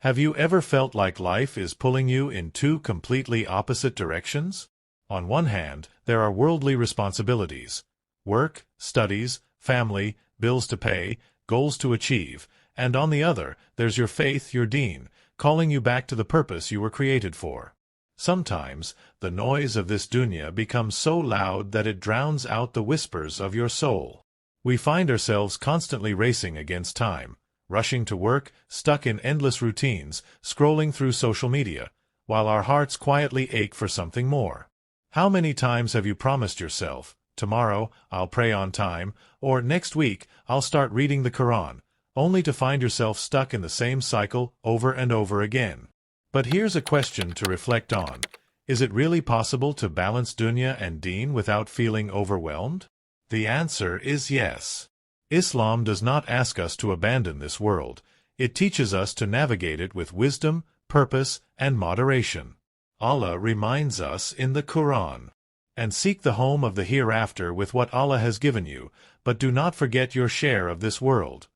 Have you ever felt like life is pulling you in two completely opposite directions? On one hand, there are worldly responsibilities: work, studies, family, bills to pay, goals to achieve, and on the other, there's your faith, your Deen, calling you back to the purpose you were created for. Sometimes, the noise of this dunya becomes so loud that it drowns out the whispers of your soul. We find ourselves constantly racing against time, rushing to work, stuck in endless routines, scrolling through social media, while our hearts quietly ache for something more. How many times have you promised yourself, "Tomorrow, I'll pray on time," or "Next week, I'll start reading the Quran," only to find yourself stuck in the same cycle over and over again? But here's a question to reflect on. Is it really possible to balance dunya and deen without feeling overwhelmed? The answer is yes. Islam does not ask us to abandon this world. It teaches us to navigate it with wisdom, purpose, and moderation. Allah reminds us in the Quran, "And seek the home of the hereafter with what Allah has given you, but do not forget your share of this world."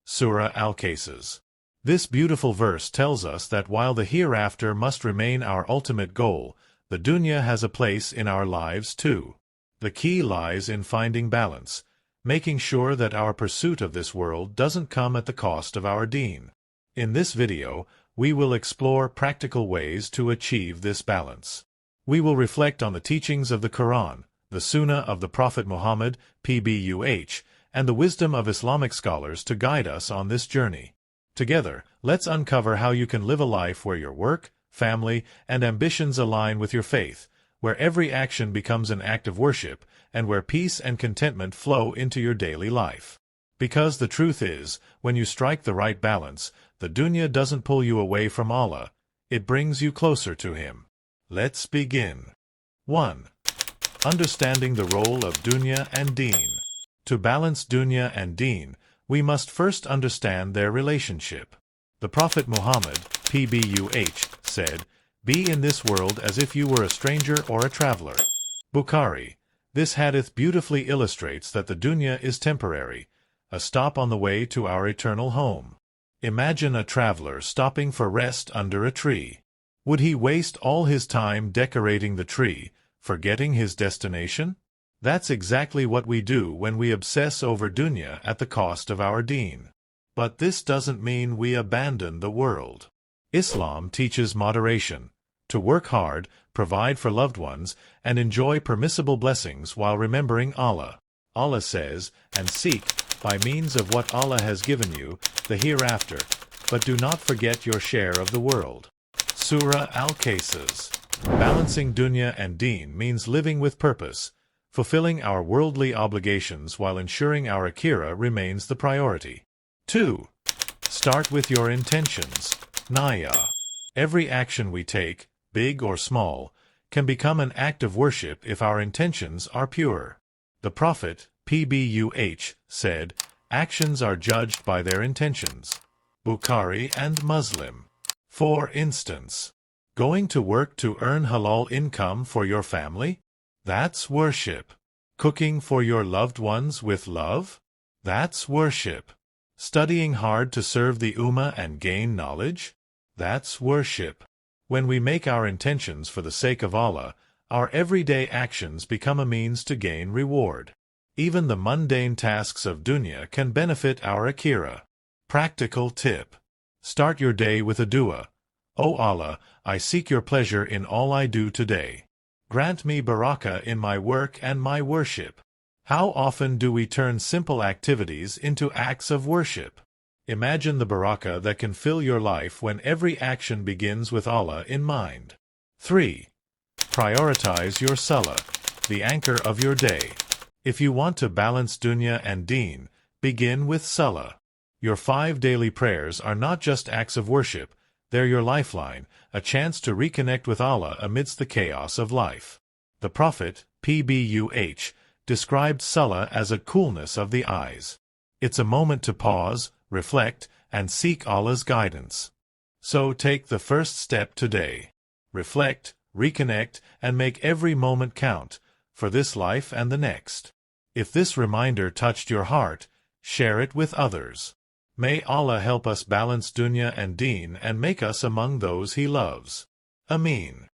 Surah Al-Qaisas. This beautiful verse tells us that while the hereafter must remain our ultimate goal, the dunya has a place in our lives too. The key lies in finding balance, making sure that our pursuit of this world doesn't come at the cost of our deen. In this video, we will explore practical ways to achieve this balance. We will reflect on the teachings of the Quran, the Sunnah of the Prophet Muhammad, PBUH, and the wisdom of Islamic scholars to guide us on this journey. Together, let's uncover how you can live a life where your work, family, and ambitions align with your faith, where every action becomes an act of worship, and where peace and contentment flow into your daily life. Because the truth is, when you strike the right balance, the dunya doesn't pull you away from Allah, it brings you closer to Him. Let's begin. 1. Understanding the role of dunya and deen. To balance dunya and deen, we must first understand their relationship. The Prophet Muhammad, PBUH, said, "Be in this world as if you were a stranger or a traveler." Bukhari. This hadith beautifully illustrates that the dunya is temporary, a stop on the way to our eternal home. Imagine a traveler stopping for rest under a tree. Would he waste all his time decorating the tree, forgetting his destination? That's exactly what we do when we obsess over dunya at the cost of our deen. But this doesn't mean we abandon the world. Islam teaches moderation, to work hard, provide for loved ones, and enjoy permissible blessings while remembering Allah. Allah says, "And seek, by means of what Allah has given you, the hereafter, but do not forget your share of the world." Surah Al-Qaisas. Balancing dunya and deen means living with purpose, fulfilling our worldly obligations while ensuring our Akhirah remains the priority. 2. Start with your intentions. Niyah. Every action we take, big or small, can become an act of worship if our intentions are pure. The Prophet, PBUH, said, "Actions are judged by their intentions." Bukhari and Muslim. For instance, going to work to earn halal income for your family? That's worship. Cooking for your loved ones with love? That's worship. Studying hard to serve the ummah and gain knowledge? That's worship. When we make our intentions for the sake of Allah, our everyday actions become a means to gain reward. Even the mundane tasks of dunya can benefit our Akhirah. Practical tip. Start your day with a dua. "O Allah, I seek your pleasure in all I do today. Grant me Barakah in my work and my worship." How often do we turn simple activities into acts of worship? Imagine the Barakah that can fill your life when every action begins with Allah in mind. 3. Prioritize your Salah, the anchor of your day. If you want to balance dunya and deen, begin with Salah. Your 5 daily prayers are not just acts of worship, they're your lifeline, a chance to reconnect with Allah amidst the chaos of life. The Prophet, PBUH, described Salah as a coolness of the eyes. It's a moment to pause, reflect, and seek Allah's guidance. So take the first step today. Reflect, reconnect, and make every moment count, for this life and the next. If this reminder touched your heart, share it with others. May Allah help us balance dunya and deen and make us among those He loves. Ameen.